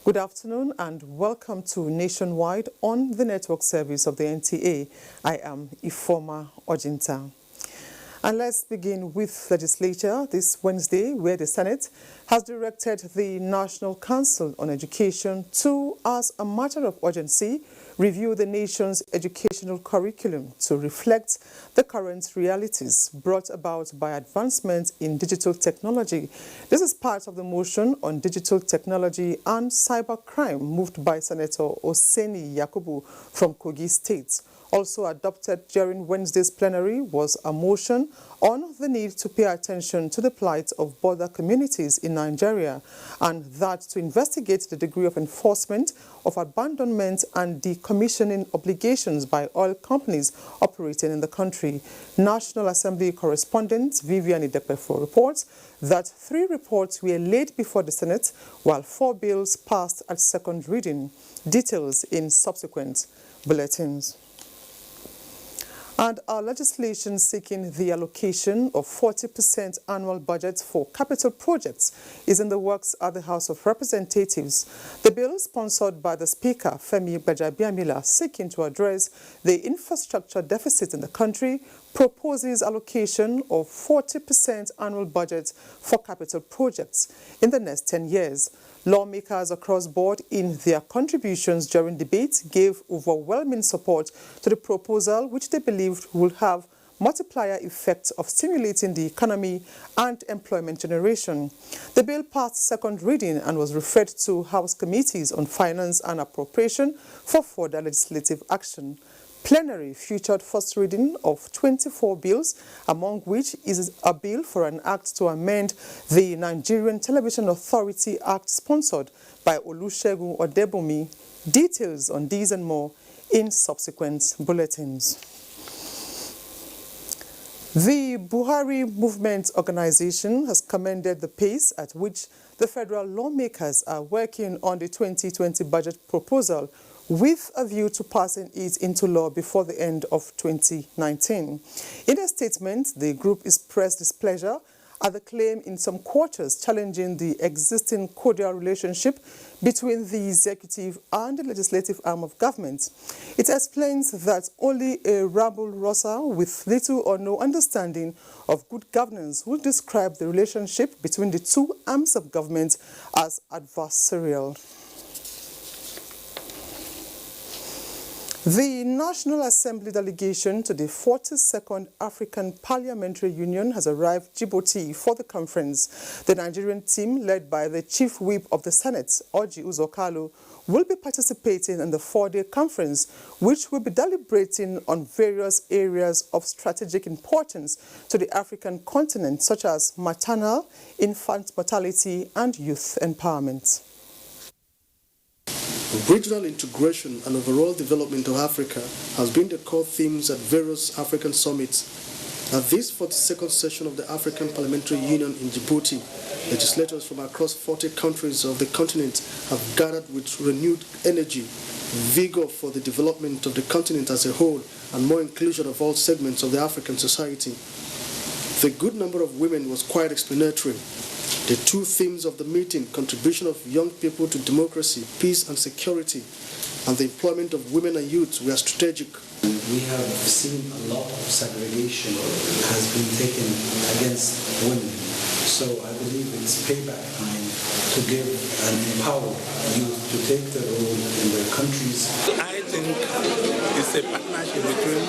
Good afternoon and welcome to Nationwide on the network service of the NTA. I am Ifoma Ojinta. And let's begin with legislature this Wednesday, where the Senate has directed the National Council on Education to, as a matter of urgency, review the nation's educational curriculum to reflect the current realities brought about by advancements in digital technology. This is part of the motion on digital technology and cybercrime moved by Senator Oseni Yakubu from Kogi State. Also adopted during Wednesday's plenary was a motion on the need to pay attention to the plight of border communities in Nigeria and that to investigate the degree of enforcement of abandonment and decommissioning obligations by oil companies operating in the country. National Assembly correspondent Vivian Idekpefo reports that 3 reports were laid before the Senate while 4 bills passed at second reading. Details in subsequent bulletins. And our legislation seeking the allocation of 40% annual budget for capital projects is in the works at the House of Representatives. The bill, sponsored by the Speaker, Femi Gbajabiamila, seeking to address the infrastructure deficit in the country, proposes allocation of 40% annual budget for capital projects in the next 10 years. Lawmakers across board in their contributions during debate gave overwhelming support to the proposal, which they believed will have multiplier effects of stimulating the economy and employment generation. The bill passed second reading and was referred to House Committees on Finance and Appropriation for further legislative action. Plenary featured first reading of 24 bills, among which is a bill for an act to amend the Nigerian Television Authority Act sponsored by Olusegun Odebumi. Details on these and more in subsequent bulletins. The Buhari Movement Organization has commended the pace at which the federal lawmakers are working on the 2020 budget proposal, with a view to passing it into law before the end of 2019. In a statement, the group expressed displeasure at the claim in some quarters challenging the existing cordial relationship between the executive and the legislative arm of government. It explains that only a rabble-rouser with little or no understanding of good governance will describe the relationship between the two arms of government as adversarial. The National Assembly delegation to the 42nd African Parliamentary Union has arrived Djibouti for the conference. The Nigerian team, led by the Chief Whip of the Senate, Orji Uzor, will be participating in the 4-day conference, which will be deliberating on various areas of strategic importance to the African continent, such as maternal, infant mortality, and youth empowerment. Regional integration and overall development of Africa has been the core themes at various African summits. At this 42nd session of the African Parliamentary Union in Djibouti, legislators from across 40 countries of the continent have gathered with renewed energy, vigor for the development of the continent as a whole and more inclusion of all segments of the African society. The good number of women was quite explanatory. The 2 themes of the meeting, contribution of young people to democracy, peace and security, and the employment of women and youth, were strategic. We have seen a lot of segregation has been taken against women. So I believe it's payback time to give and empower youth to take their role in their countries. I think it's a partnership between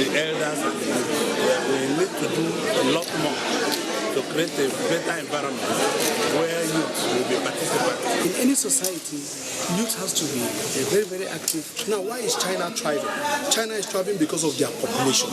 the elders and the youth. We need to do a lot more to create a better environment where youth will be participating. In any society, youth has to be very, very active. Now, why is China thriving? China is thriving because of their population.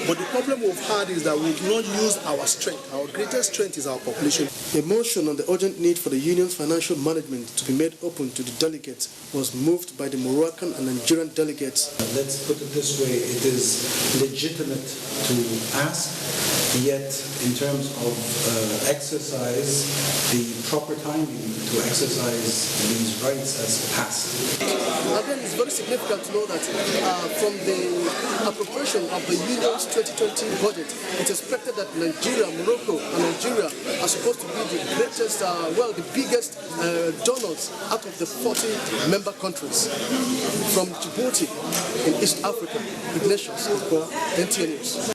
But the problem we've had is that we've not used our strength. Our greatest strength is our population. A motion on the urgent need for the union's financial management to be made open to the delegates was moved by the Moroccan and Nigerian delegates. Let's put it this way, it is legitimate to ask Yet, in terms of exercise, the proper timing to exercise these rights has passed. Again, it's very significant to know that from the appropriation of the Union's 2020 budget, it's expected that Nigeria, Morocco, and Algeria are supposed to be the greatest, the biggest donors out of the 40 member countries. From Djibouti in East Africa, Ignatius for NTA News.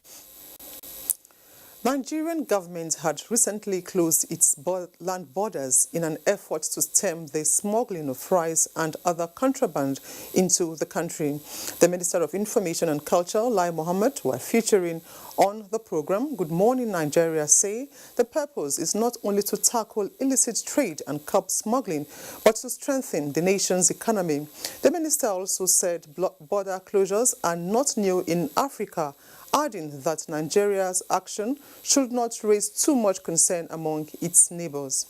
Nigerian government had recently closed its land borders in an effort to stem the smuggling of rice and other contraband into the country. The Minister of Information and Culture, Lai Mohammed, were featuring on the program Good Morning Nigeria, say the purpose is not only to tackle illicit trade and curb smuggling, but to strengthen the nation's economy. The minister also said border closures are not new in Africa, adding that Nigeria's action should not raise too much concern among its neighbors.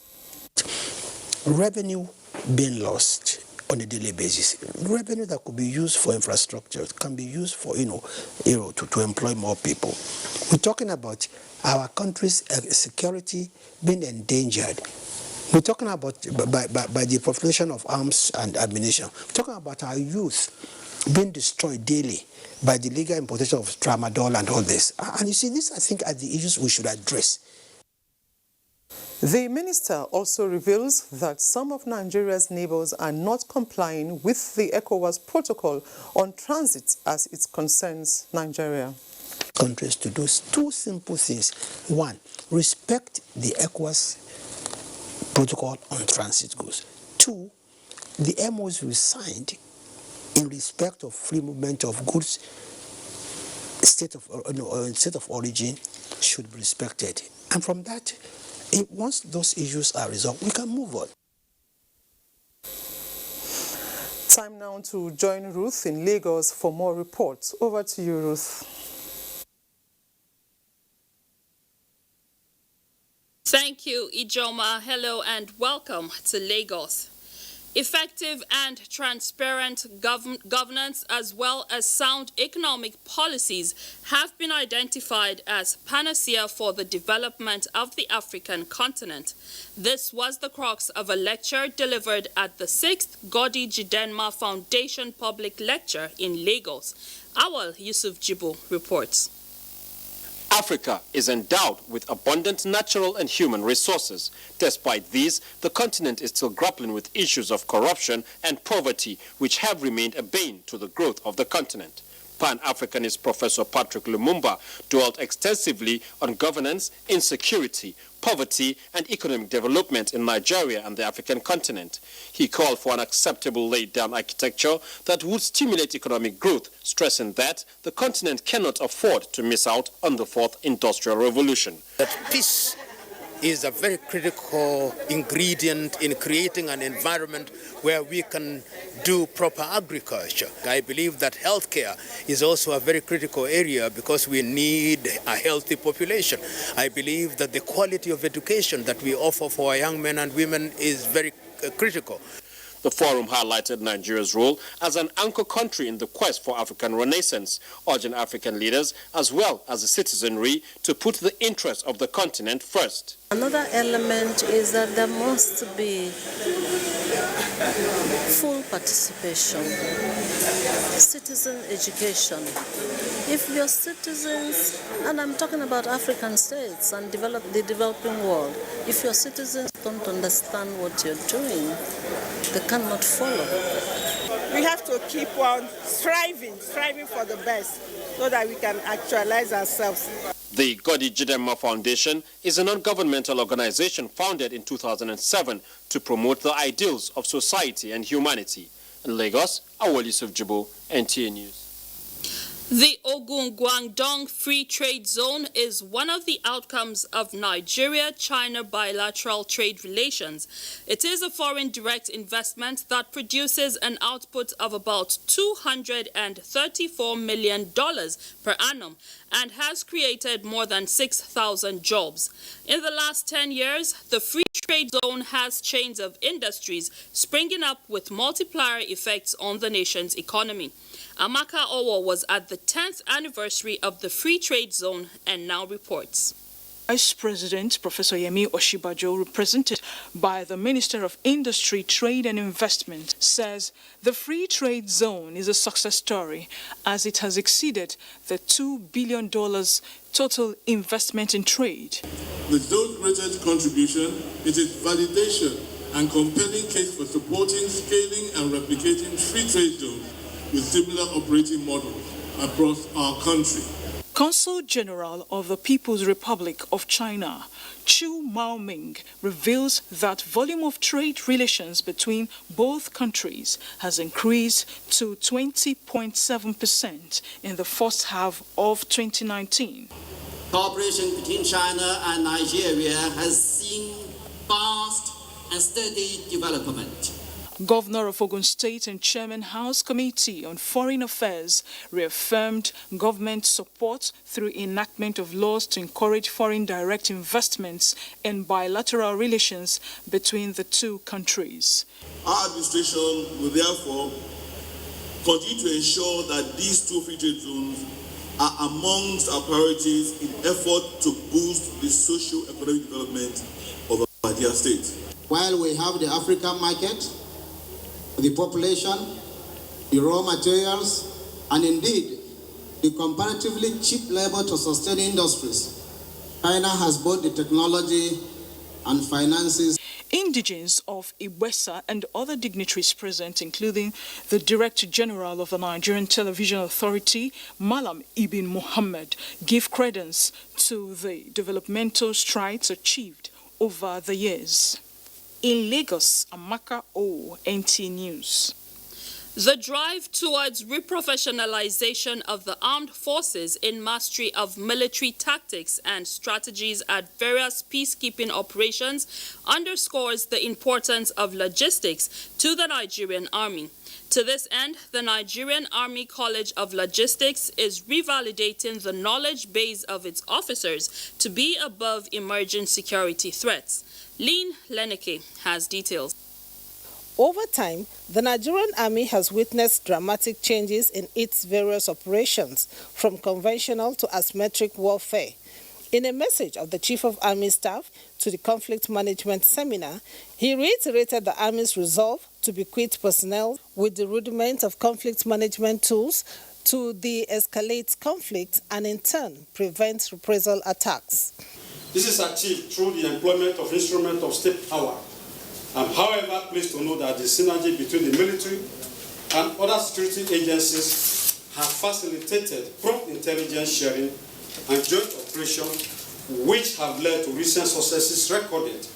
Revenue being lost on a daily basis, revenue that could be used for infrastructure can be used for to employ more people. We're talking about our country's security being endangered. We're talking about by the proliferation of arms and ammunition. We're talking about our youth being destroyed daily by the legal importation of tramadol and all this. And you see, these, I think, are the issues we should address. The minister also reveals that some of Nigeria's neighbors are not complying with the ECOWAS protocol on transit as it concerns Nigeria. Countries to do two simple things. One, respect the ECOWAS protocol on transit goods. Two, the MOs we signed in respect of free movement of goods, state of origin should be respected. And from that, once those issues are resolved, we can move on. Time now to join Ruth in Lagos for more reports. Over to you, Ruth. Thank you, Ijoma. Hello and welcome to Lagos. Effective and transparent governance as well as sound economic policies have been identified as panacea for the development of the African continent. This was the crux of a lecture delivered at the 6th Godi Jidenma Foundation Public Lecture in Lagos. Awal Yusuf Jibo reports. Africa is endowed with abundant natural and human resources. Despite these, the continent is still grappling with issues of corruption and poverty, which have remained a bane to the growth of the continent. Pan-Africanist Professor Patrick Lumumba dwelt extensively on governance, insecurity, poverty, and economic development in Nigeria and the African continent. He called for an acceptable laid-down architecture that would stimulate economic growth, stressing that the continent cannot afford to miss out on the fourth industrial revolution. That peace is a very critical ingredient in creating an environment where we can do proper agriculture. I believe that healthcare is also a very critical area because we need a healthy population. I believe that the quality of education that we offer for our young men and women is very critical. The forum highlighted Nigeria's role as an anchor country in the quest for African renaissance, urging African leaders as well as the citizenry to put the interests of the continent first. Another element is that there must be full participation, citizen education. If your citizens, and I'm talking about African states and the developing world, if your citizens don't understand what you're doing, they cannot follow. We have to keep on striving for the best so that we can actualize ourselves. The Godi Jidenma Foundation is a non-governmental organization founded in 2007 to promote the ideals of society and humanity. In Lagos, Awal Yusuf Jibo, NTA News. The Ogun Guangdong Free Trade Zone is one of the outcomes of Nigeria-China bilateral trade relations. It is a foreign direct investment that produces an output of about $234 million per annum and has created more than 6,000 jobs. In the last 10 years, the free trade zone has chains of industries springing up with multiplier effects on the nation's economy. Amaka Owo was at the 10th anniversary of the free trade zone and now reports. Vice President Professor Yemi Osinbajo, represented by the Minister of Industry, Trade and Investment, says the free trade zone is a success story as it has exceeded the $2 billion total investment in trade. With those rated contribution, it is validation and compelling case for supporting, scaling and replicating free trade zones with similar operating models across our country. Consul General of the People's Republic of China, Chu Maoming, reveals that volume of trade relations between both countries has increased to 20.7% in the first half of 2019. Cooperation between China and Nigeria has seen fast and steady development. Governor of Ogun State and Chairman House Committee on Foreign Affairs reaffirmed government support through enactment of laws to encourage foreign direct investments and bilateral relations between the two countries. Our administration will therefore continue to ensure that these two free trade zones are amongst our priorities in effort to boost the socio-economic development of our dear state. While we have the African market, the population, the raw materials, and indeed the comparatively cheap labor to sustain industries, China has both the technology and finances. Indigenes of Iwesa and other dignitaries present, including the Director General of the Nigerian Television Authority, Malam Ibn Muhammad, give credence to the developmental strides achieved over the years. In Lagos, Amaka O, NT News. The drive towards reprofessionalization of the armed forces in mastery of military tactics and strategies at various peacekeeping operations underscores the importance of logistics to the Nigerian Army. To this end, the Nigerian Army College of Logistics is revalidating the knowledge base of its officers to be above emerging security threats. Lean Leneke has details. Over time, the Nigerian Army has witnessed dramatic changes in its various operations, from conventional to asymmetric warfare. In a message of the Chief of Army Staff to the Conflict Management Seminar, he reiterated the Army's resolve to bequeath personnel with the rudiments of conflict management tools to de-escalate conflict and in turn prevent reprisal attacks. This is achieved through the employment of instruments of state power. I'm, however, pleased to know that the synergy between the military and other security agencies have facilitated prompt intelligence sharing and joint operation, which have led to recent successes recorded.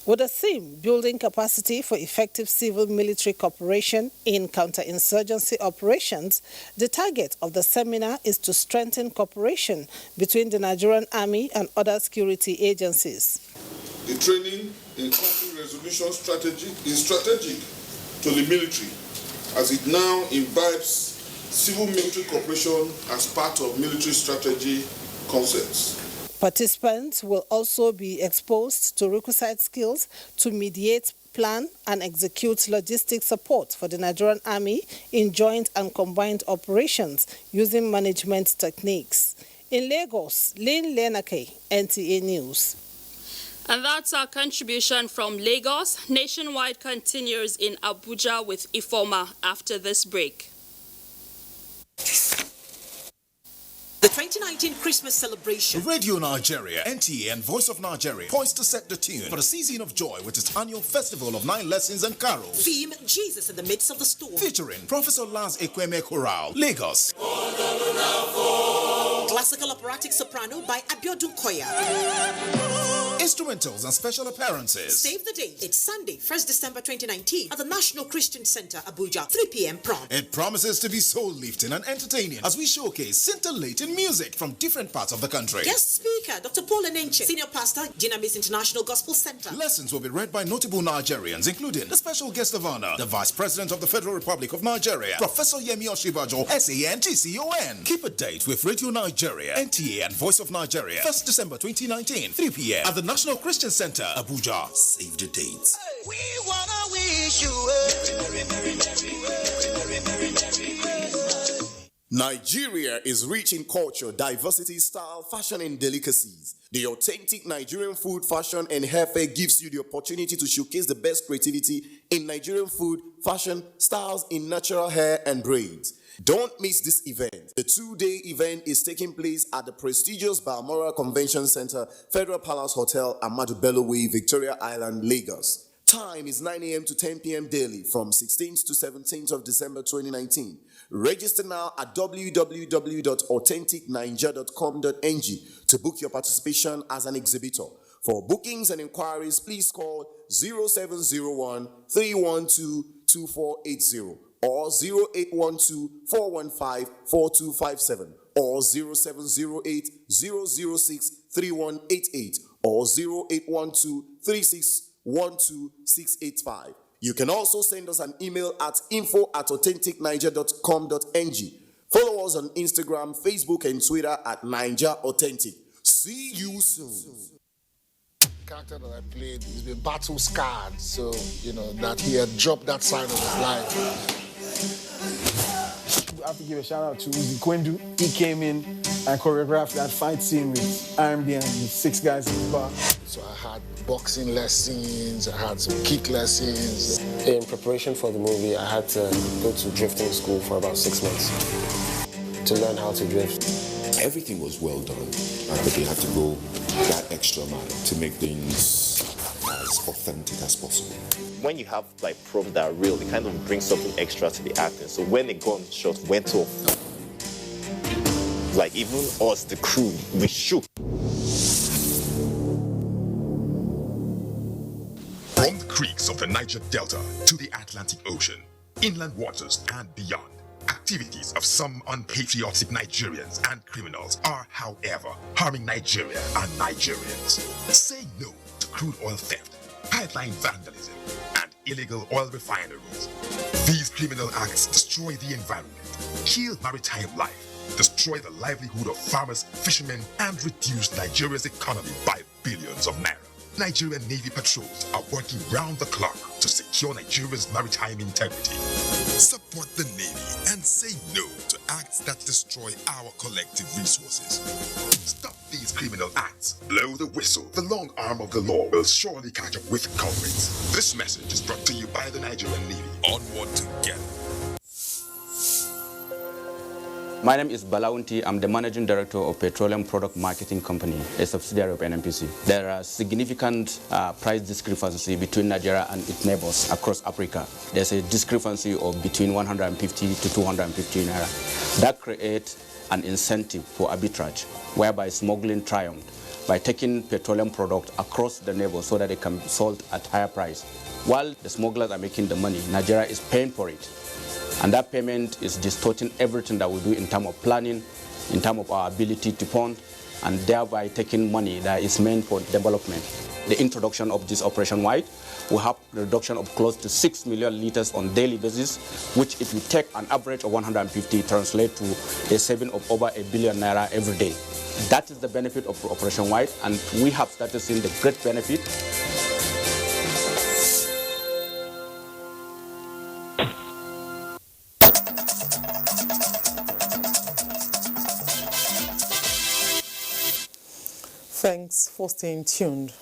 With the theme, building capacity for effective civil-military cooperation in counterinsurgency operations, the target of the seminar is to strengthen cooperation between the Nigerian Army and other security agencies. The training in conflict resolution strategy is strategic to the military, as it now imbibes civil-military cooperation as part of military strategy concepts. Participants will also be exposed to requisite skills to mediate, plan and execute logistic support for the Nigerian Army in joint and combined operations using management techniques. In Lagos, Lynn Lenake, NTA News. And that's our contribution from Lagos. Nationwide continues in Abuja with Ifoma after this break. The 2019 Christmas celebration. Radio Nigeria, NTA and Voice of Nigeria poised to set the tune for the season of joy with its annual festival of 9 lessons and carols. Theme, Jesus in the midst of the storm. Featuring Professor Lance Ekweme Chorale, Lagos. Classical operatic soprano by Abiodun Koya. Instrumentals and special appearances. Save the date. It's Sunday, 1st December 2019 at the National Christian Center, Abuja, 3 p.m. prompt. It promises to be soul-lifting and entertaining as we showcase scintillating music from different parts of the country. Guest speaker, Dr. Paul Enenche, Senior Pastor, Dynamis International Gospel Center. Lessons will be read by notable Nigerians, including the special guest of honor, the Vice President of the Federal Republic of Nigeria, Professor Yemi Osinbajo, SAN GCON. Keep a date with Radio Nigeria, NTA and Voice of Nigeria, 1st December 2019, 3 p.m. at the National Christian Center, Abuja. Save the dates. We wanna wish you Nigeria is rich in culture, diversity, style, fashion, and delicacies. The authentic Nigerian food, fashion, and hair fair gives you the opportunity to showcase the best creativity in Nigerian food, fashion, styles in natural hair and braids. Don't miss this event. The 2-day event is taking place at the prestigious Balmoral Convention Center, Federal Palace Hotel, Ahmadu Bello Way, Victoria Island, Lagos. Time is 9 a.m. to 10 p.m. daily from 16th to 17th of December 2019. Register now at www.authenticniger.com.ng to book your participation as an exhibitor. For bookings and inquiries, please call 0701 312 2480 or 0812 415 4257 or 0708 006 3188 or 0812 3612 685. You can also send us an email at info@authenticniger.com.ng. Follow us on Instagram, Facebook, and Twitter at Niger Authentic. See you soon. The character that I played, he's been battle scarred, so that he had dropped that side of his life. I have to give a shout out to Uzi Kwendu. He came in and choreographed that fight scene with R&B and 6 guys in the bar. So I had boxing lessons, I had some kick lessons. In preparation for the movie, I had to go to drifting school for about 6 months to learn how to drift. Everything was well done, but they had to go that extra mile to make things as authentic as possible. When you have prompts that are real, it kind of brings something extra to the acting. So when the gun shot went off, even us, the crew, we shook. From the creeks of the Niger Delta to the Atlantic Ocean, inland waters and beyond, activities of some unpatriotic Nigerians and criminals are, however, harming Nigeria and Nigerians. Say no to crude oil theft, pipeline vandalism, and illegal oil refineries. These criminal acts destroy the environment, kill maritime life, destroy the livelihood of farmers, fishermen, and reduce Nigeria's economy by billions of naira. Nigerian Navy patrols are working round the clock to secure Nigeria's maritime integrity. Support the Navy and say no to acts that destroy our collective resources. Stop these criminal acts. Blow the whistle. The long arm of the law will surely catch up with culprits. This message is brought to you by the Nigerian Navy. Onward together. My name is Balaunti. I'm the Managing Director of Petroleum Product Marketing Company, a subsidiary of NNPC. There are significant price discrepancy between Nigeria and its neighbors across Africa. There's a discrepancy of between 150 to 250 naira. That creates an incentive for arbitrage, whereby smuggling triumphed by taking petroleum products across the neighbors so that they can be sold at higher price. While the smugglers are making the money, Nigeria is paying for it. And that payment is distorting everything that we do in terms of planning, in terms of our ability to fund, and thereby taking money that is meant for development. The introduction of this Operation White will have a reduction of close to 6 million liters on a daily basis, which if you take an average of 150, translate to a saving of over 1 billion naira every day. That is the benefit of Operation White, and we have started seeing the great benefit. Thanks for staying tuned.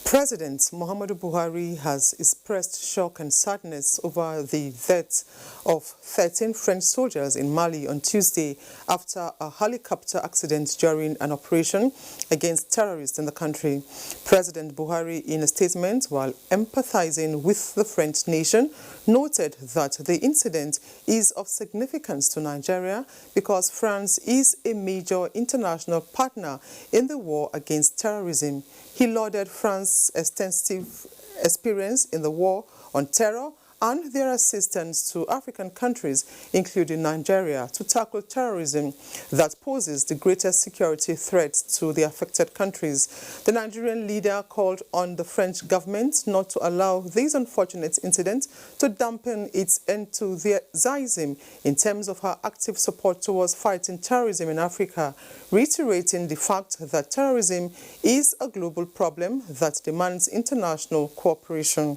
President Muhammadu Buhari has expressed shock and sadness over the death of 13 French soldiers in Mali on Tuesday after a helicopter accident during an operation against terrorists in the country. President Buhari, in a statement while empathizing with the French nation, noted that the incident is of significance to Nigeria because France is a major international partner in the war against terrorism. He lauded France's extensive experience in the war on terror and their assistance to African countries, including Nigeria, to tackle terrorism that poses the greatest security threat to the affected countries. The Nigerian leader called on the French government not to allow these unfortunate incidents to dampen its enthusiasm in terms of her active support towards fighting terrorism in Africa, reiterating the fact that terrorism is a global problem that demands international cooperation.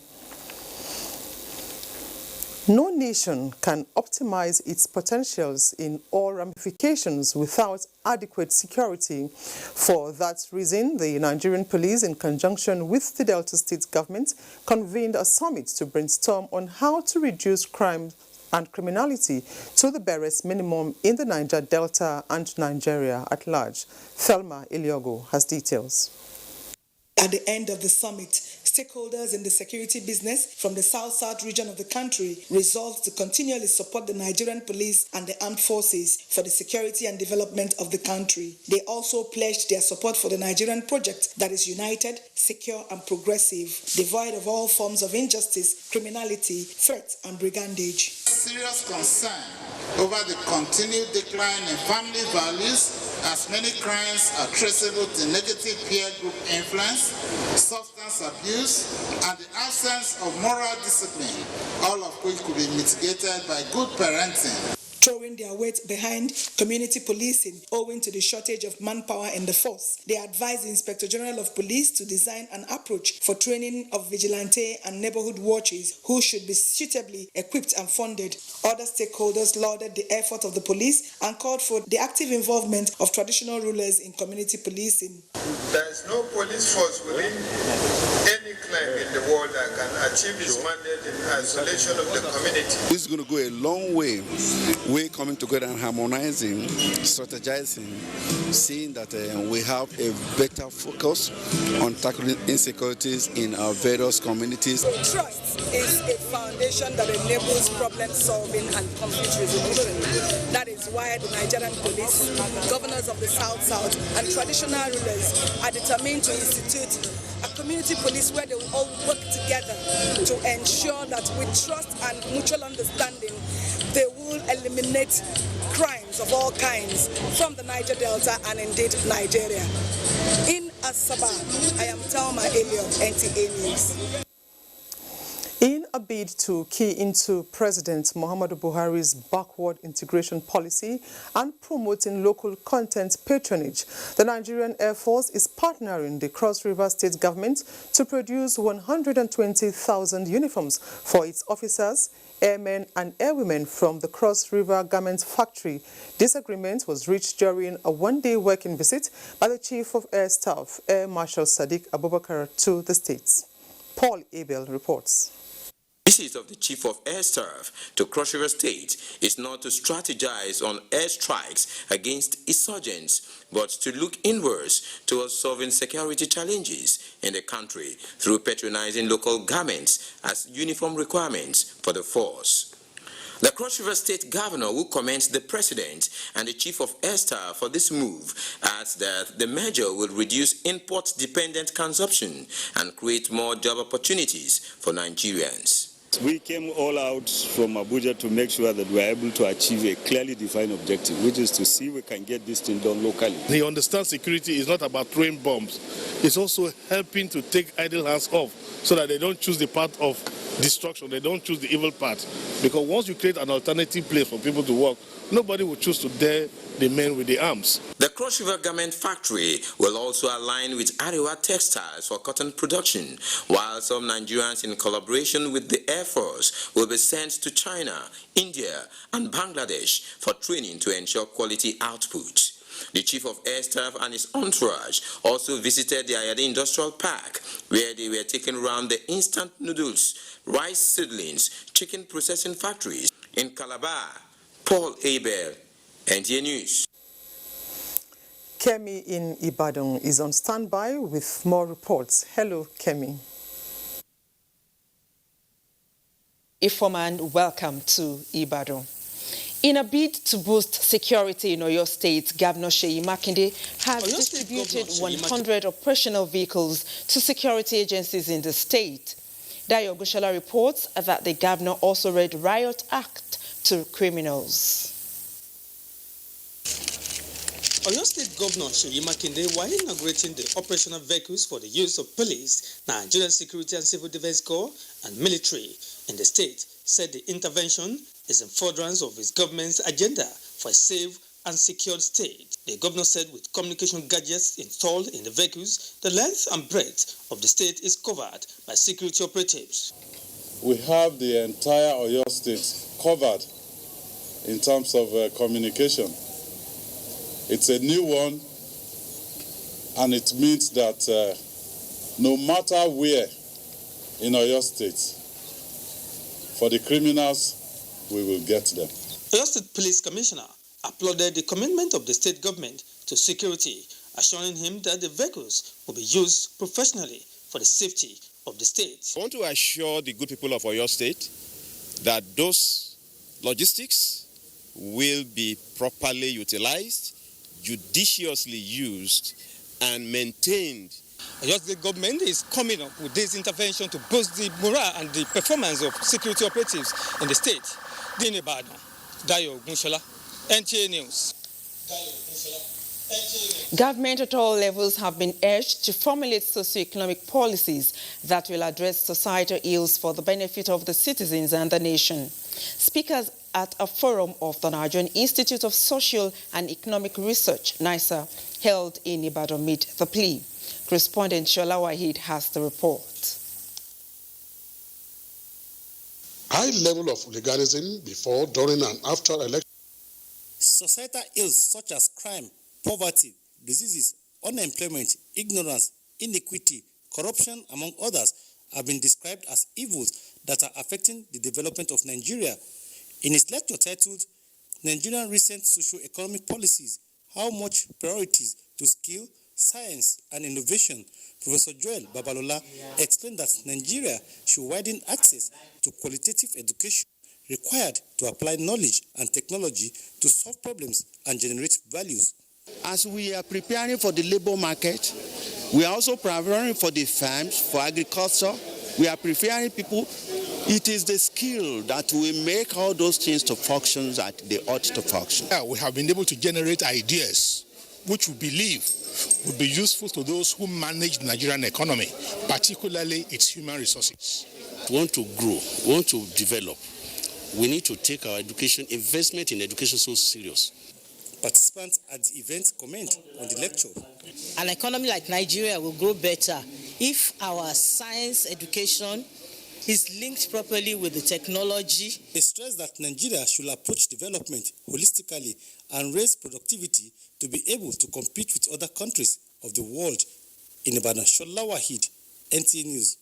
No nation can optimize its potentials in all ramifications without adequate security. For that reason, the Nigerian police, in conjunction with the Delta State government, convened a summit to brainstorm on how to reduce crime and criminality to the barest minimum in the Niger Delta and Nigeria at large. Thelma Iliogo has details. At the end of the summit, stakeholders in the security business from the South-South region of the country resolved to continually support the Nigerian police and the armed forces for the security and development of the country. They also pledged their support for the Nigerian project that is united, secure and progressive, devoid of all forms of injustice, criminality, threat and brigandage. Serious concern over the continued decline in family values, as many crimes are traceable to negative peer group influence, substance abuse, and the absence of moral discipline, all of which could be mitigated by good parenting. Throwing their weight behind community policing owing to the shortage of manpower in the force. They advised the Inspector General of Police to design an approach for training of vigilante and neighborhood watches who should be suitably equipped and funded. Other stakeholders lauded the effort of the police and called for the active involvement of traditional rulers in community policing. There is no police force within any clan in the world that can achieve its mandate in isolation of the community. This is going to go a long way. We're coming together and harmonizing, strategizing, seeing that we have a better focus on tackling insecurities in our various communities. Trust is a foundation that enables problem solving and conflict resolution. That is why the Nigerian police, governors of the South-South, and traditional rulers are determined to institute a community police where they will all work together to ensure that with trust and mutual understanding, they will eliminate crimes of all kinds from the Niger Delta and indeed Nigeria. In Asaba, I am Thelma Elliott, NTA News. In a bid to key into President Muhammadu Buhari's backward integration policy and promoting local content patronage, the Nigerian Air Force is partnering the Cross River State government to produce 120,000 uniforms for its officers, airmen and airwomen from the Cross River Garment Factory. This agreement was reached during a one-day working visit by the Chief of Air Staff, Air Marshal Sadiq Abubakar, to the states. Paul Abel reports. Visit of the Chief of Air Staff to Cross River State is not to strategize on air strikes against insurgents, but to look inwards towards solving security challenges in the country through patronizing local garments as uniform requirements for the force. The Cross River State Governor, who commends the President and the Chief of Air Staff for this move, adds that the measure will reduce import-dependent consumption and create more job opportunities for Nigerians. We came all out from Abuja to make sure that we are able to achieve a clearly defined objective, which is to see if we can get this thing done locally. They understand security is not about throwing bombs. It's also helping to take idle hands off so that they don't choose the path of destruction. They don't choose the evil path. Because once you create an alternative place for people to work, nobody will choose to dare the men with the arms. The Cross River Garment Factory will also align with Arewa Textiles for cotton production, while some Nigerians in collaboration with the Air Force will be sent to China, India and Bangladesh for training to ensure quality output. The Chief of Air Staff and his entourage also visited the Ayade Industrial Park, where they were taken around the instant noodles, rice seedlings, chicken processing factories in Calabar. Paul Abel, NTA News. Kemi in Ibadan is on standby with more reports. Hello, Kemi. Ifoma, and welcome to Ibadan. In a bid to boost security in Oyo State, Governor Seyi Makinde has distributed 100 operational vehicles to security agencies in the state. Dayo Gushala reports that the governor also read riot act to criminals. Oyo State Governor Seyi Makinde, while inaugurating the operational vehicles for the use of police, Nigerian Security and Civil Defense Corps, and military in the state, said the intervention is in furtherance of his government's agenda for a safe and secured state. The governor said with communication gadgets installed in the vehicles, the length and breadth of the state is covered by security operatives. We have the entire Oyo State covered in terms of communication. It's a new one, and it means that no matter where in Oyo State, for the criminals, we will get them. Oyo State Police Commissioner applauded the commitment of the state government to security, assuring him that the vehicles will be used professionally for the safety of the state. I want to assure the good people of Oyo State that those logistics will be properly utilized, judiciously used, and maintained. Oyo State government is coming up with this intervention to boost the morale and the performance of security operatives in the state. Dini Bada, Dayo Gunshala, NTA News. Government at all levels have been urged to formulate socio-economic policies that will address societal ills for the benefit of the citizens and the nation. Speakers at a forum of the Nigerian Institute of Social and Economic Research, NISA, held in Ibadan made the plea. Correspondent Shola Wahid has the report. High level of legalism before, during, and after election. Societal ills such as crime, poverty, diseases, unemployment, ignorance, inequity, corruption, among others, have been described as evils that are affecting the development of Nigeria. In his lecture titled, Nigerian Recent Socioeconomic Policies, How Much Priorities to Skill, Science and Innovation, Professor Joel Babalola explained that Nigeria should widen access to qualitative education required to apply knowledge and technology to solve problems and generate values. As we are preparing for the labor market, we are also preparing for the farms, for agriculture. We are preparing people. It is the skill that will make all those things to function as they ought to function. Yeah, we have been able to generate ideas which we believe would be useful to those who manage the Nigerian economy, particularly its human resources. We want to grow, we want to develop. We need to take our education, investment in education so serious. Participants at the event comment on the lecture. An economy like Nigeria will grow better if our science education is linked properly with the technology. They stress that Nigeria should approach development holistically and raise productivity to be able to compete with other countries of the world. In Ibadan, Shola Wahid, NTA News.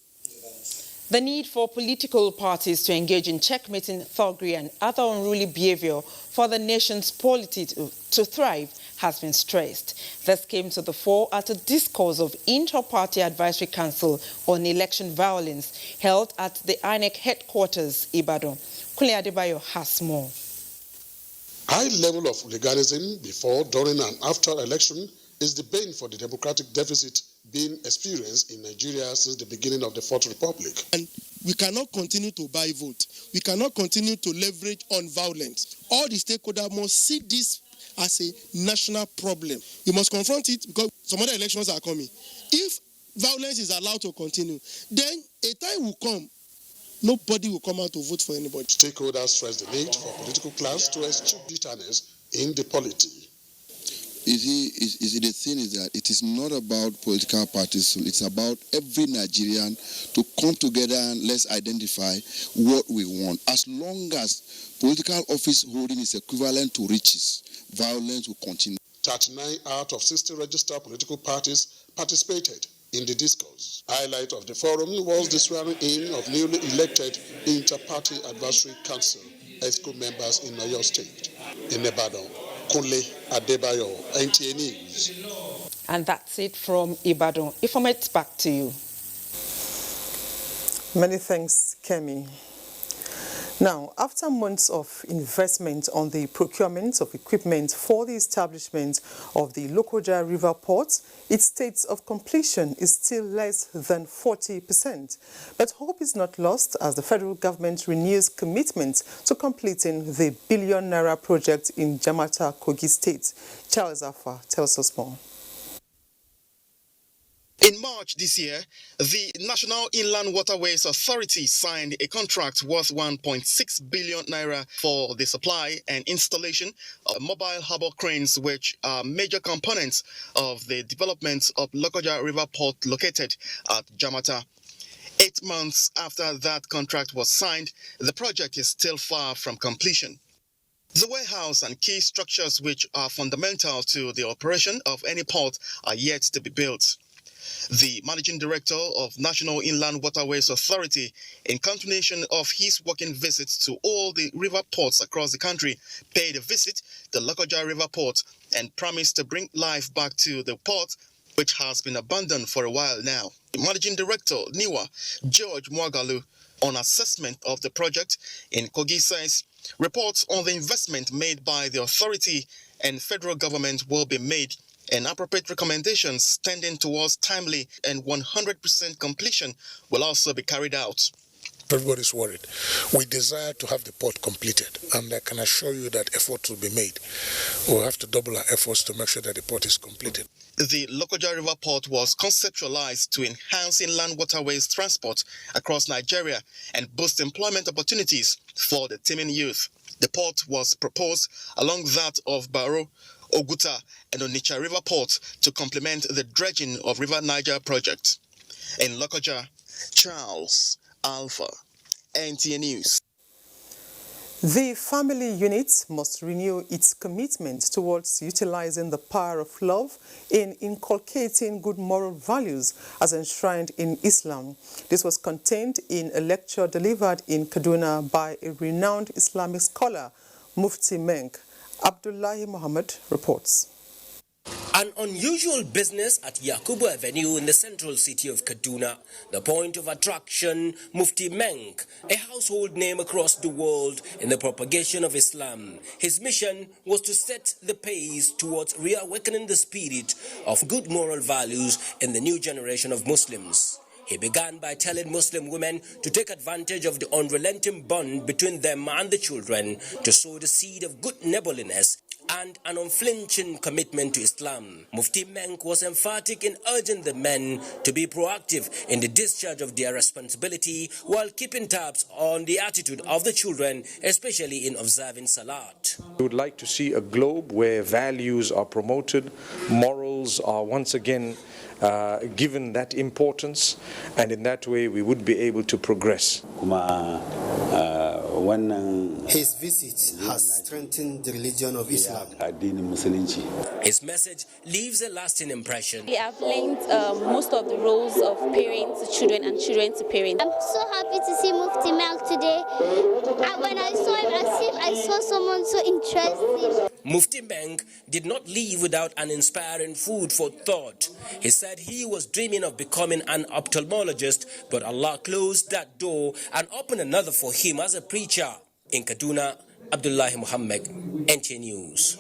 The need for political parties to engage in checkmating thuggery and other unruly behavior for the nation's polity to thrive has been stressed. This came to the fore at a discourse of Inter-Party Advisory Council on Election Violence held at the INEC headquarters, Ibadan. Kunle Adebayo has more. High level of legalism before, during, and after election is the bane for the democratic deficit being experienced in Nigeria since the beginning of the Fourth Republic. And we cannot continue to buy vote. We cannot continue to leverage on violence. All the stakeholders must see this as a national problem. You must confront it because some other elections are coming. If violence is allowed to continue, then a time will come, nobody will come out to vote for anybody. Stakeholders stress the need for political class to eschew bitterness in the polity. You see, the thing is that it is not about political parties. It's about every Nigerian to come together and let's identify what we want. As long as political office holding is equivalent to riches, violence will continue. 39 out of 60 registered political parties participated in the discourse. Highlight of the forum was the swearing-in of newly elected Inter-Party Advisory Council ESCO members in Oyo State. In Ibadan, Kunle Adebayo, NTA News. And that's it from Ibadan. Informate back to you. Many thanks, Kemi. Now, after months of investment on the procurement of equipment for the establishment of the Lokoja River Port, its state of completion is still less than 40%. But hope is not lost as the federal government renews commitment to completing the billion-naira project in Jamata, Kogi State. Charles Afa tells us more. In March this year, the National Inland Waterways Authority signed a contract worth 1.6 billion naira for the supply and installation of mobile harbor cranes, which are major components of the development of Lokoja River Port located at Jamata. 8 months after that contract was signed, the project is still far from completion. The warehouse and key structures which are fundamental to the operation of any port are yet to be built. The Managing Director of National Inland Waterways Authority, in continuation of his working visits to all the river ports across the country, paid a visit to Lokoja River Port and promised to bring life back to the port, which has been abandoned for a while now. The Managing Director, NIWA, George Mwagalu, on assessment of the project in Kogi says, reports on the investment made by the authority and federal government will be made, and appropriate recommendations tending towards timely and 100% completion will also be carried out. Everybody's worried. We desire to have the port completed, and I can assure you that efforts will be made. We'll have to double our efforts to make sure that the port is completed. The Lokoja River Port was conceptualized to enhance inland waterways transport across Nigeria and boost employment opportunities for the teeming youth. The port was proposed along that of Baro, Oguta and Onitsha River Port to complement the dredging of River Niger project. In Lokoja, Charles Alpha, NTA News. The family unit must renew its commitment towards utilizing the power of love in inculcating good moral values as enshrined in Islam. This was contained in a lecture delivered in Kaduna by a renowned Islamic scholar, Mufti Menk. Abdullahi Muhammad reports. An unusual business at Yakubu Avenue in the central city of Kaduna. The point of attraction, Mufti Menk, a household name across the world in the propagation of Islam. His mission was to set the pace towards reawakening the spirit of good moral values in the new generation of Muslims. He began by telling Muslim women to take advantage of the unrelenting bond between them and the children to sow the seed of good neighborliness and an unflinching commitment to Islam. Mufti Menk was emphatic in urging the men to be proactive in the discharge of their responsibility while keeping tabs on the attitude of the children, especially in observing Salat. We would like to see a globe where values are promoted, morals are once again given that importance, and in that way we would be able to progress. His visit has strengthened the religion of Islam. His message leaves a lasting impression. We have learned most of the roles of parents to children and children to parents. I'm so happy to see Mufti Menk today. And when I saw him, as if I saw someone so interesting. Mufti Menk did not leave without an inspiring food for thought. He said he was dreaming of becoming an ophthalmologist, but Allah closed that door and opened another for him as a preacher. In Kaduna, Abdullahi Muhammad, NTA News.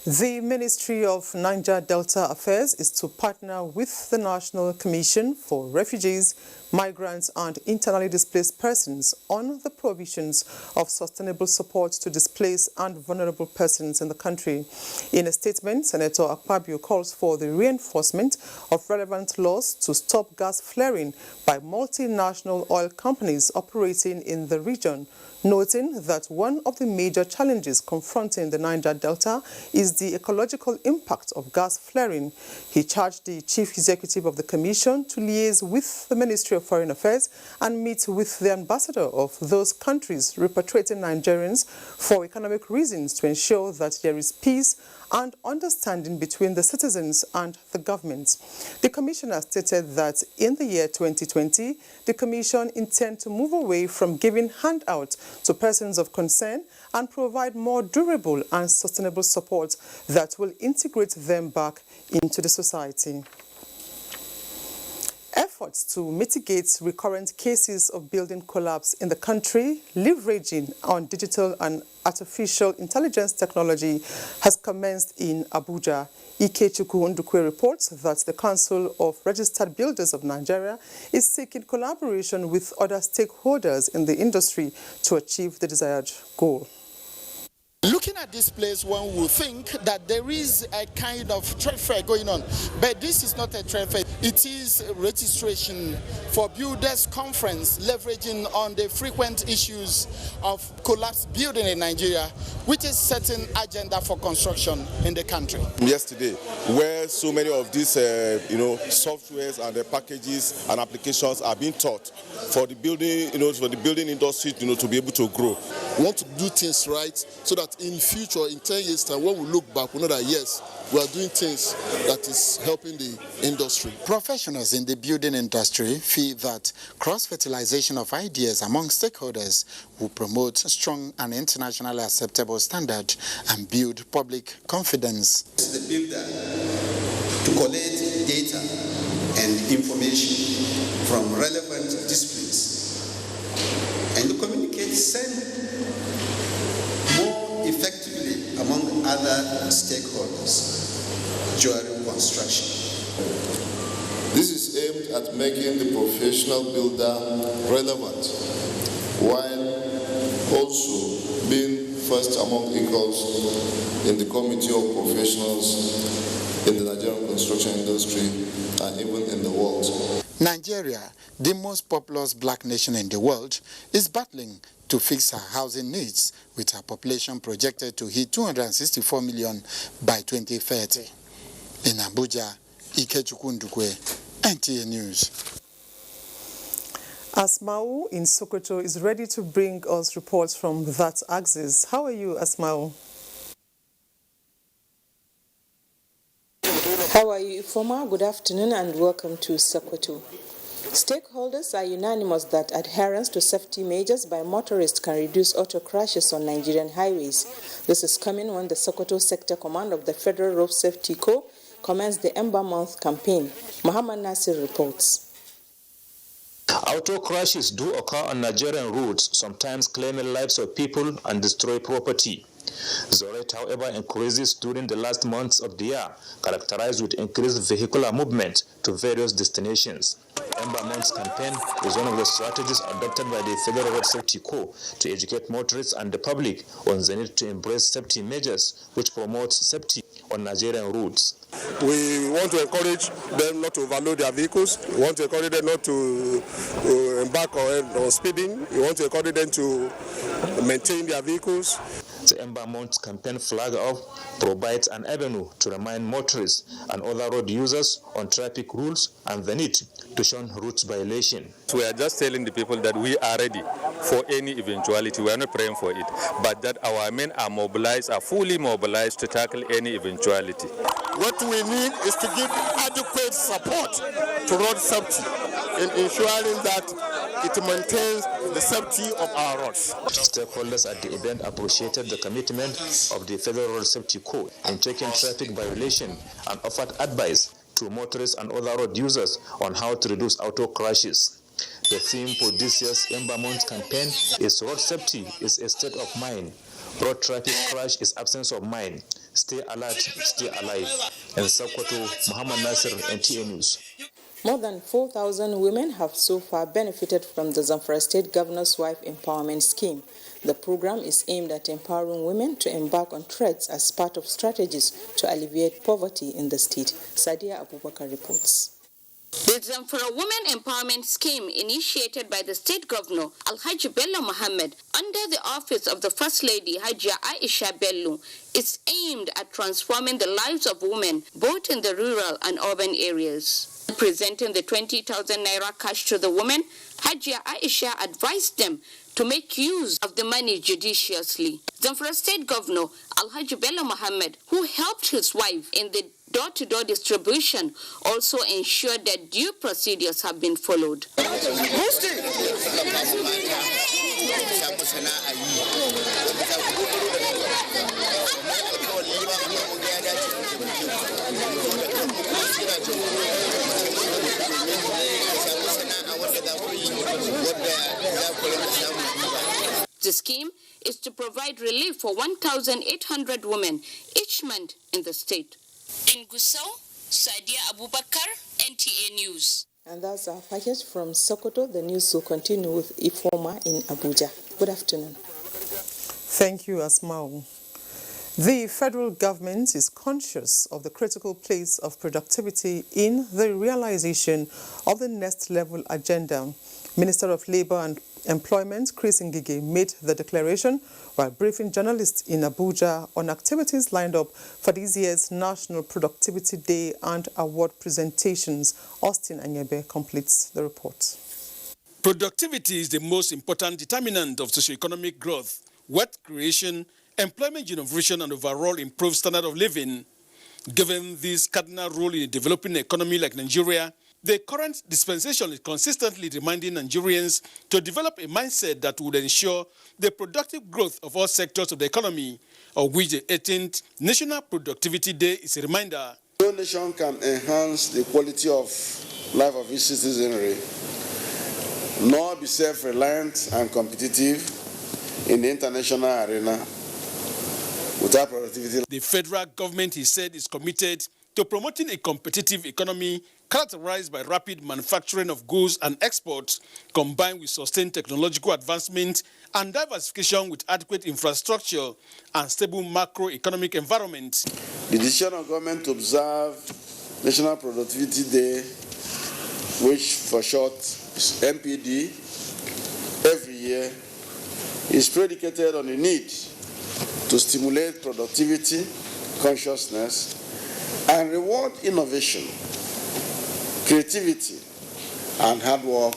The Ministry of Niger Delta Affairs is to partner with the National Commission for Refugees, Migrants and Internally Displaced Persons on the provisions of sustainable support to displaced and vulnerable persons in the country. In a statement, Senator Akpabio calls for the reinforcement of relevant laws to stop gas flaring by multinational oil companies operating in the region, noting that one of the major challenges confronting the Niger Delta is the ecological impact of gas flaring. He charged the Chief Executive of the Commission to liaise with the Ministry of Foreign Affairs and meet with the ambassador of those countries repatriating Nigerians for economic reasons to ensure that there is peace and understanding between the citizens and the government. The Commissioner stated that in the year 2020, the Commission intends to move away from giving handouts to persons of concern and provide more durable and sustainable support that will integrate them back into the society. efforts to mitigate recurrent cases of building collapse in the country, leveraging on digital and artificial intelligence technology, has commenced in Abuja. Ikechukwu Ndukwe reports that the Council of Registered Builders of Nigeria is seeking collaboration with other stakeholders in the industry to achieve the desired goal. Looking at this place, one would think that there is a kind of trade fair going on, but this is not a trade fair. It is a registration for builders conference, leveraging on the frequent issues of collapsed building in Nigeria, which is setting agenda for construction in the country. Yesterday, where so many of these, softwares and the packages and applications are being taught for the building, for the building industry, to be able to grow. We want to do things right so that in future, in 10 years' time, when we look back, we know that yes, we are doing things that is helping the industry. Professionals in the building industry feel that cross-fertilization of ideas among stakeholders will promote strong and internationally acceptable standards and build public confidence. The builder to collect data and information from relevant disciplines and to communicate more effectively among other stakeholders during construction. This is aimed at making the professional builder relevant, while also being first among equals in the community of professionals in the Nigerian construction industry and even in the world. Nigeria, the most populous black nation in the world, is battling to fix her housing needs, with her population projected to hit 264 million by 2030. In Abuja, Ikechukwu Ndukwe, NTA News. Asmau in Sokoto is ready to bring us reports from that axis. How are you, Asmau? How are you, Ifoma? Good afternoon and welcome to Sokoto. Stakeholders are unanimous that adherence to safety measures by motorists can reduce auto crashes on Nigerian highways. This is coming when the Sokoto Sector Command of the Federal Road Safety Corps commenced the Ember Month campaign. Muhammad Nasir reports. Auto crashes do occur on Nigerian roads, sometimes claiming lives of people and destroy property. The rate, however, increases during the last months of the year, characterized with increased vehicular movement to various destinations. Ember Month's campaign is one of the strategies adopted by the Federal Road Safety Corps to educate motorists and the public on the need to embrace safety measures which promote safety on Nigerian roads. We want to encourage them not to overload their vehicles. We want to encourage them not to embark on speeding. We want to encourage them to maintain their vehicles. The Ember Month campaign flag off provides an avenue to remind motorists and other road users on traffic rules and the need to shun route violation. We are just telling the people that we are ready for any eventuality. We are not praying for it, but that our men are mobilized, are fully mobilized to tackle any eventuality. What we need is to give adequate support to road safety in ensuring that it maintains the safety of our roads. Stakeholders at the event appreciated the commitment of the Federal Road Safety Corps in checking traffic violation and offered advice to motorists and other road users on how to reduce auto crashes. The theme for this year's Ember Month campaign is Road Safety is a state of mind. Road traffic crash is absence of mind. Stay alert, stay alive. And Sokoto, Muhammad Nasir, NTA News. More than 4,000 women have so far benefited from the Zamfara State Governor's Wife Empowerment Scheme. The program is aimed at empowering women to embark on trades as part of strategies to alleviate poverty in the state. Sadia Abubakar reports. The Zamfara Women Empowerment Scheme, initiated by the State Governor Alhaji Bello Mohammed under the office of the First Lady Hajia Aisha Bello, is aimed at transforming the lives of women both in the rural and urban areas. Presenting the 20,000 naira cash to the women, Hajia Aisha advised them to make use of the money judiciously. Zamfara State Governor Alhaji Bello Mohammed, who helped his wife in the door-to-door distribution, also ensured that due procedures have been followed. The scheme is to provide relief for 1,800 women each month in the state. In Gusau, Sadia Abubakar, NTA News. And that's our package from Sokoto. The news will continue with Ifoma in Abuja. Good afternoon. Thank you, Asmau. The federal government is conscious of the critical place of productivity in the realization of the next level agenda. Minister of Labour and Employment Chris Ngige made the declaration while briefing journalists in Abuja on activities lined up for this year's National Productivity Day and award presentations. Austin Anyebe completes the report. Productivity is the most important determinant of socioeconomic growth, wealth creation, employment generation, and overall improved standard of living. Given this cardinal role in a developing economy like Nigeria, the current dispensation is consistently reminding Nigerians to develop a mindset that would ensure the productive growth of all sectors of the economy, of which the 18th National Productivity Day is a reminder. No nation can enhance the quality of life of its citizenry, nor be self-reliant and competitive in the international arena without productivity. The federal government, he said, is committed to promoting a competitive economy characterized by rapid manufacturing of goods and exports, combined with sustained technological advancement and diversification with adequate infrastructure and stable macroeconomic environment. The decision of government to observe National Productivity Day, which for short is NPD, every year, is predicated on the need to stimulate productivity, consciousness, and reward innovation, creativity, and hard work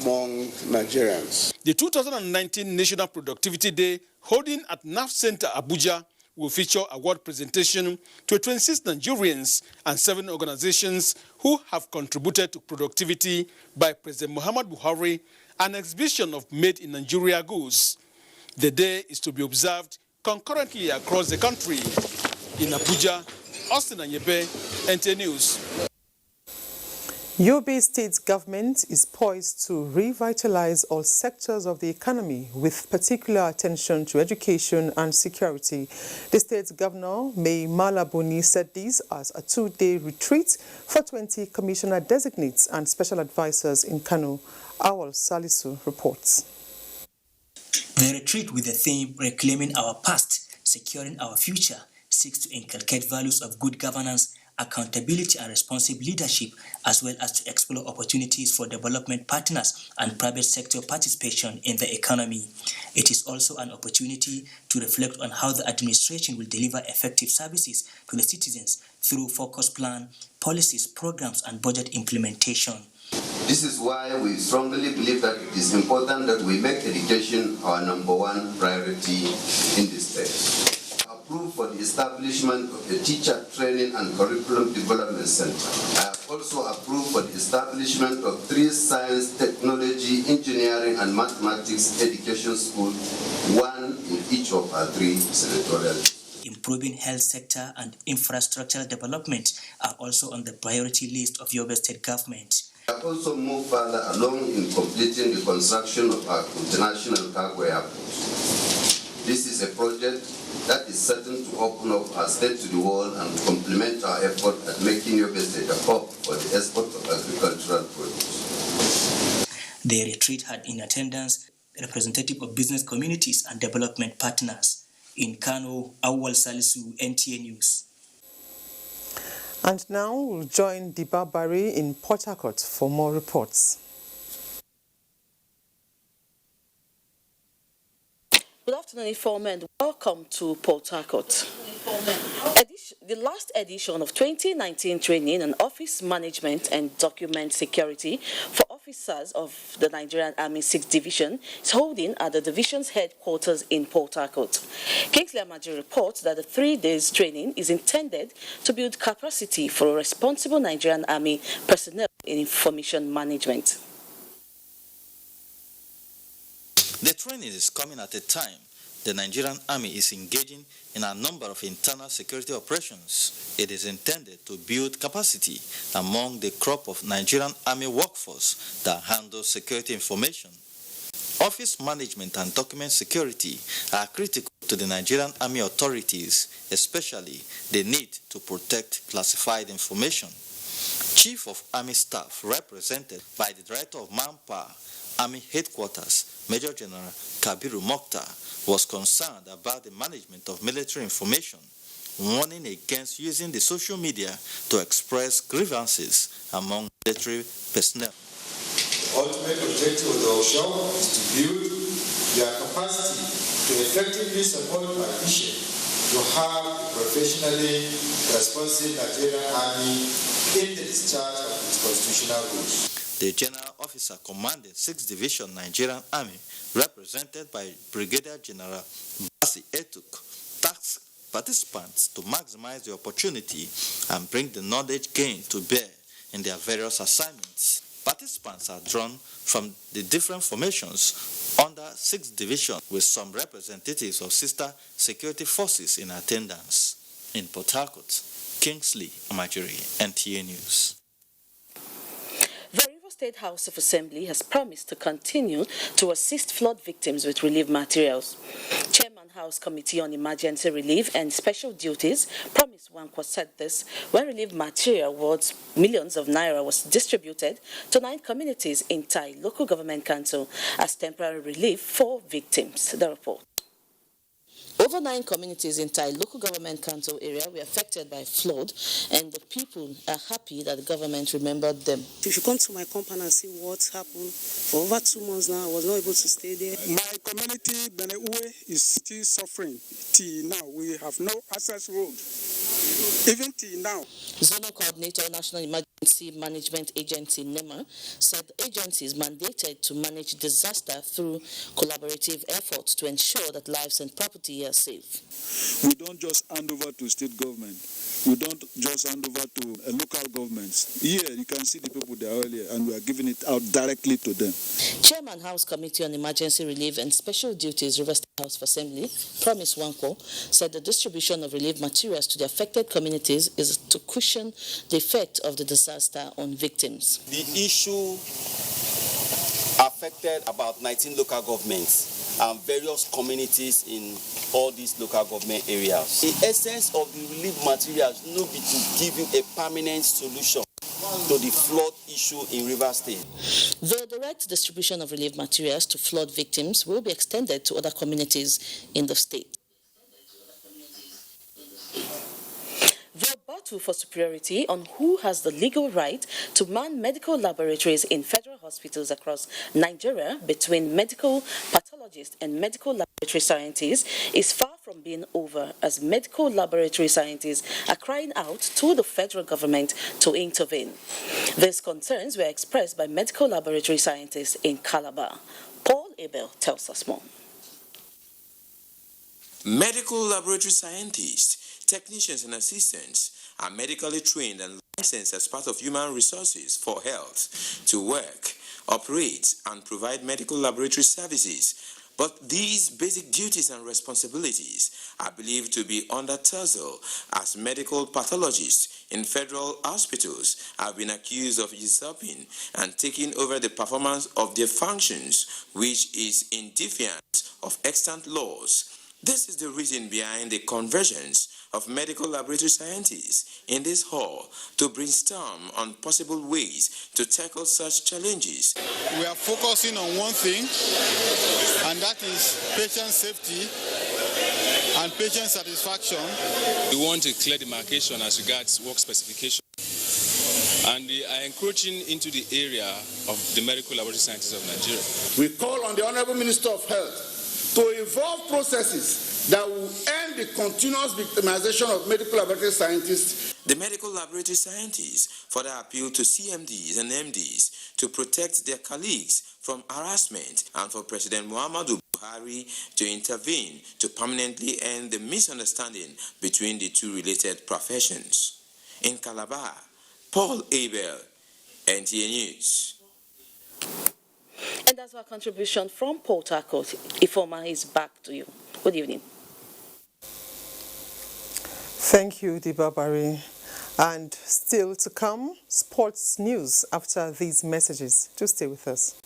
among Nigerians. The 2019 National Productivity Day, holding at NAF Center, Abuja, will feature award presentation to 26 Nigerians and 7 organizations who have contributed to productivity by President Muhammad Buhari, an exhibition of made in Nigeria goods. The day is to be observed concurrently across the country. In Abuja, Austin Anyebe, NTA News. Yobe State government is poised to revitalize all sectors of the economy with particular attention to education and security. The state governor, May Malabuni, said this as a 2-day retreat for 20 commissioner designates and special advisors in Kano. Awal Salisu reports. The retreat with the theme Reclaiming Our Past, Securing Our Future seeks to inculcate values of good governance, accountability and responsive leadership, as well as to explore opportunities for development partners and private sector participation in the economy. It is also an opportunity to reflect on how the administration will deliver effective services to the citizens through focus plan, policies, programs and budget implementation. This is why we strongly believe that it is important that we make education our #1 priority in this state. Approved for the establishment of a teacher training and curriculum development center. I have also approved for the establishment of 3 science, technology, engineering and mathematics education schools, 1 in each of our 3 senatorial. Improving health sector and infrastructural development are also on the priority list of Yobe State government. I have also moved further along in completing the construction of our international cargo airport. This is a project that is certain to open up our state to the world and complement our effort at making Yobe State a hub for the export of agricultural produce. The retreat had in attendance representatives of business communities and development partners. In Kano, Awal Salisu, NTA News. And now we'll join Diba Bari in Port Harcourt for more reports. Good afternoon, Informer, and welcome to Port Harcourt. The last edition of 2019 training on office management and document security for officers of the Nigerian Army 6th Division is holding at the division's headquarters in Port Harcourt. Kingsley Amaji reports that the 3 days training is intended to build capacity for responsible Nigerian Army personnel in information management. The training is coming at a time the Nigerian Army is engaging in a number of internal security operations. It is intended to build capacity among the crop of Nigerian Army workforce that handles security information. Office management and document security are critical to the Nigerian Army authorities, especially the need to protect classified information. Chief of Army Staff, represented by the Director of Manpower, Army Headquarters, Major General Kabiru Mokhtar, was concerned about the management of military information, warning against using the social media to express grievances among military personnel. The ultimate objective of the workshop is to build their capacity to effectively support my mission to have a professionally responsive Nigerian Army in the discharge of its constitutional roles. The General Officer commanding 6th Division Nigerian Army, represented by Brigadier General Basi Etuk, tasked participants to maximize the opportunity and bring the knowledge gained to bear in their various assignments. Participants are drawn from the different formations under 6th Division, with some representatives of sister security forces in attendance. In Port Harcourt, Kingsley Amajiri, NTA News. The River State House of Assembly has promised to continue to assist flood victims with relief materials. Chairman House Committee on Emergency Relief and Special Duties, Promise Wankwa, said this when relief material worth millions of naira was distributed to 9 communities in Tai Local Government Council as temporary relief for victims. The report. Over 9 communities in Tai Local Government Council area were affected by flood, and the people are happy that the government remembered them. If you come to my compound and see what happened, for over 2 months now, I was not able to stay there. My community, Beneue, is still suffering. Till now, we have no access road. Even till now. Zonal Coordinator, National Emergency Management Agency, NEMA, said the agency is mandated to manage disaster through collaborative efforts to ensure that lives and property are safe. We don't just hand over to state government. We don't just hand over to local governments. Here, you can see the people there earlier, and we are giving it out directly to them. Chairman House Committee on Emergency Relief and Special Duties, River State House of Assembly, Promise Wankwo, said the distribution of relief materials to the affected communities is to cushion the effect of the disaster on victims. The issue affected about 19 local governments and various communities in all these local government areas. The essence of the relief materials no be to give you a permanent solution to the flood issue in River State. The direct distribution of relief materials to flood victims will be extended to other communities in the state. The battle for superiority on who has the legal right to man medical laboratories in federal hospitals across Nigeria between medical pathologists and medical laboratory scientists is far from being over, as medical laboratory scientists are crying out to the federal government to intervene. These concerns were expressed by medical laboratory scientists in Calabar. Paul Abel tells us more. Medical laboratory scientists, technicians and assistants are medically trained and licensed as part of human resources for health to work, operate, and provide medical laboratory services. But these basic duties and responsibilities are believed to be under tussle, as medical pathologists in federal hospitals have been accused of usurping and taking over the performance of their functions, which is in defiance of extant laws. This is the reason behind the convergence of medical laboratory scientists in this hall to brainstorm on possible ways to tackle such challenges. We are focusing on one thing, and that is patient safety and patient satisfaction. We want a clear demarcation as regards work specification, and they are encroaching into the area of the medical laboratory scientists of Nigeria. We call on the Honorable Minister of Health to evolve processes that will end the continuous victimization of medical laboratory scientists. The medical laboratory scientists further appeal to CMDs and MDs to protect their colleagues from harassment and for President Muhammadu Buhari to intervene to permanently end the misunderstanding between the two related professions. In Calabar, Paul Abel, NTA News. And that's our contribution from Port Harcourt. Ifoma is back to you. Good evening. Thank you, Dibabari. And still to come, sports news after these messages. Do stay with us.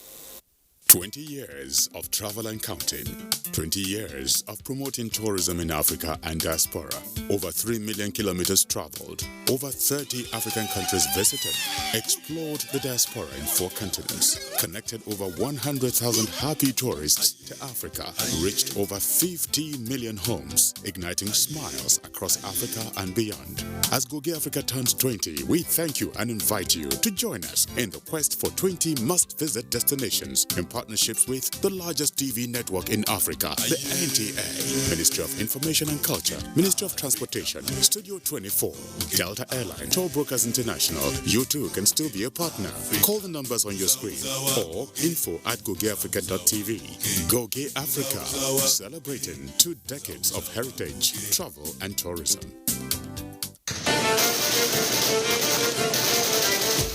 20 years of travel and counting. 20 years of promoting tourism in Africa and diaspora. Over 3 million kilometers traveled. Over 30 African countries visited. Explored the diaspora in 4 continents. Connected over 100,000 happy tourists to Africa. Reached over 50 million homes. Igniting smiles across Africa and beyond. As Goge Africa turns 20, we thank you and invite you to join us in the quest for 20 must-visit destinations in partnerships with the largest TV network in Africa, the NTA, Ministry of Information and Culture, Ministry of Transportation, Studio 24, Delta Airline, Toll Brokers International. You too can still be a partner. Call the numbers on your screen or info@gogeafrica.tv. Goge Africa, celebrating 2 decades of heritage, travel and tourism.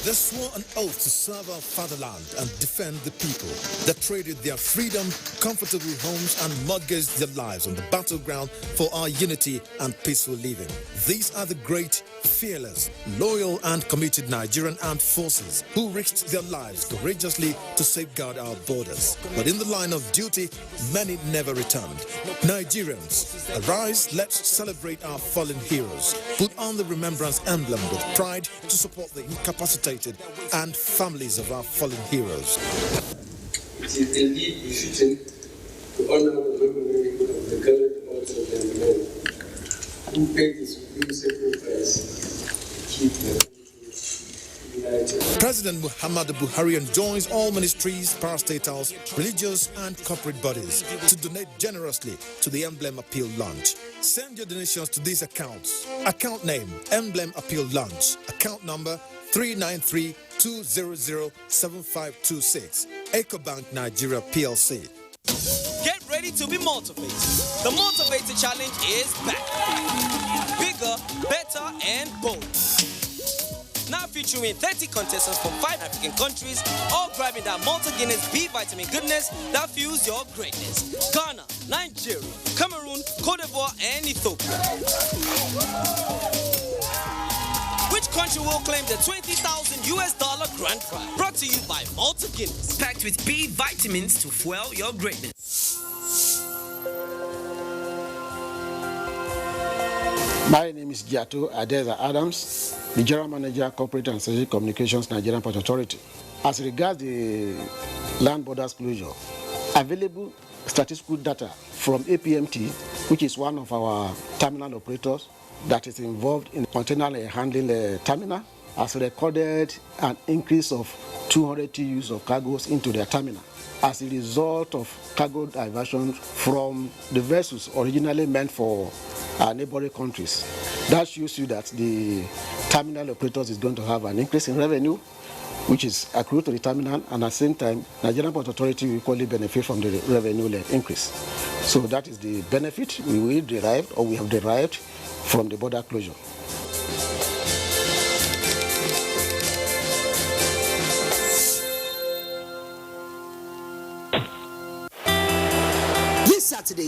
They swore an oath to serve our fatherland and defend the people. They traded their freedom, comfortable homes, and mortgaged their lives on the battleground for our unity and peaceful living. These are the great, fearless, loyal, and committed Nigerian armed forces who risked their lives courageously to safeguard our borders. But in the line of duty, many never returned. Nigerians, arise, let's celebrate our fallen heroes. Put on the remembrance emblem with pride to support the incapacitated and families of our fallen heroes. It is indeed befitting to honor the memory of the gallant authors and men who paid the supreme sacrifice to keep the country united. President Muhammadu Buhari enjoins all ministries, parastatals, religious and corporate bodies to donate generously to the Emblem Appeal Launch. Send your donations to these accounts. Account name, Emblem Appeal Launch. Account number 393-200-7526. EcoBank Nigeria PLC. Get ready to be motivated. The Motivator Challenge is back. Bigger, better, and bold. Now featuring 30 contestants from 5 African countries, all grabbing that multi-Guinness B vitamin goodness that fuels your greatness. Ghana, Nigeria, Cameroon, Cote d'Ivoire, and Ethiopia. Which country will claim the $20,000 grand prize? Brought to you by Malta Guinness. Packed with B vitamins to fuel your greatness. My name is Giato Adeza Adams, the General Manager, Corporate and Strategic Communications, Nigerian Port Authority. As regards the land borders closure, available statistical data from APMT, which is one of our terminal operators that is involved in container handling terminal, has recorded an increase of 200 TEUs of cargoes into their terminal as a result of cargo diversion from the vessels originally meant for neighboring countries. That shows you that the terminal operators is going to have an increase in revenue, which is accrued to the terminal, and at the same time, Nigerian Port Authority will equally benefit from the revenue increase. So that is the benefit we have derived from the border closure. This Saturday,